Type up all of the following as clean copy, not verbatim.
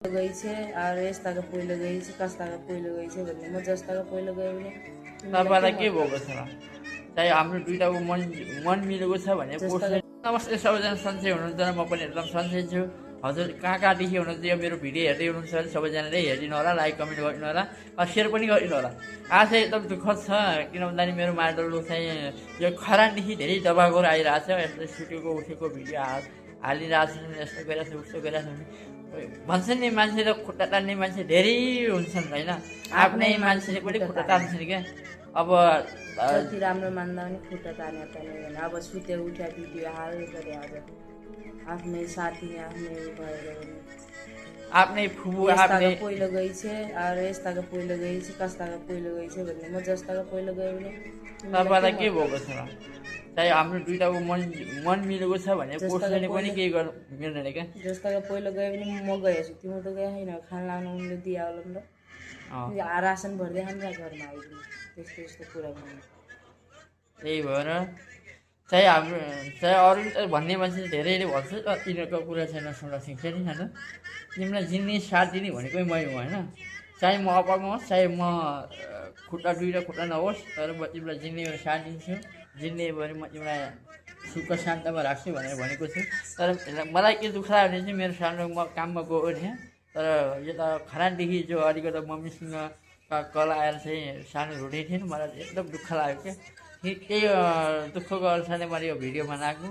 गई छे और यस्ताको पहिलो गई छे कस्ताको पहिलो गई छे भन्ने म जस्ताको पहिलो गयो भने तपाईँलाई के भएको छ चाहिँ हाम्रो दुइटाको मन मन मिलेको छ भने पोस्ट नमस्ते सबैजना सन्चै हुनुहुन्छ म पनि एकदम सन्चै छु हजुर कहाँ कहाँदेखि हुनुहुन्छ यो मेरो भिडियो हेर्दै हुनुहुन्छ भने सबैजनाले हेरिदिनु होला लाइक कमेन्ट गरिदिनु होला सेयर पनि गरिदिनु होला आज चाहिँ एकदम दुःख छ किन भन्दाखेरि मेरो माडलु चाहिँ यो खरानदेखि धेरै दबाएको आइरहेको छ यस्तो सुटेको उठेको भिडियो हालिरहेको छ यस्तो गरिरहेको छ उस्तो गरिरहेको छ भन्छन् नि मान्छे र खुट्टा तान्ने मान्छे धेरै हुन्छन् होइन आफ्नै मान्छेले पनि खुट्टा तान्छन् क्या अब जति राम्रो मान्दा पनि खुट्टा ताने भने अब सुते उठ्या भिडियो हाल्नु पर्यो आज आफ्नै साथी आफ्नै भएर आफ्नै फुबु आफ्नै पहिलो गई छे और यस्ताको पहिलो गई छे कस्ताको पहिलो गई छे भन्ने म जस्ताको पहिलो गयो भने तपाईँलाई के भएको छ चाहिँ हाम्रो दुइटाको मन मन मिलेको छ भने पोस्टले पनि केही गर्नु मिल्दैन क्या जस्ताको पहिलो गयो भने म गएछु तिम्रो त गए होइन खाना लानु उनले दिया होला नि त रासन भर्दै खान्छ घरमा आइदिनु त्यस्तो यस्तो कुरा गर्नु त्यही भएर चाहिँ हाम्रो चाहिँ अरू भन्ने मान्छे धेरैले भन्छ तर तिनीहरूको कुरा चाहिँ नसुन्दा सिक्छ नि होइन तिमीलाई जिन्ने साथ दिने भनेकै मै हो होइन चाहे म अपाङ्ग होस् चाहे म खुट्टा दुईवटा खुट्टा नहोस् तर म तिमीलाई जिन्ने साथ दिन्छु जिन्ने भने म तिमीलाई सुख शान्तमा राख्छु भनेर भनेको छु तर मलाई के दुःख लाग्यो भने चाहिँ मेरो सानो म काममा गयो भने तर यता खरानदेखि जो अलिकति मम्मीसँग कल आएर चाहिँ सानो रुँदै थिएँ मलाई एकदम दुःख लाग्यो क्या त्यही दुःखको अनुसारले मैले यो भिडियो बनाएको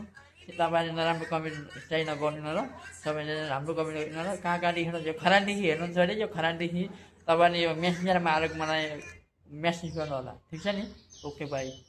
तपाईँले नराम्रो कमेन्ट चाहिँ नगर्नु न ल सबैले राम्रो कमेन्ट गर्नु ल कहाँ कहाँदेखि यो खरानदेखि हेर्नुहुन्छ भने यो खरानदेखि तपाईँले यो मेसेन्जरमा आएर मलाई मेसेज गर्नु होला ठिक छ नि ओके बाई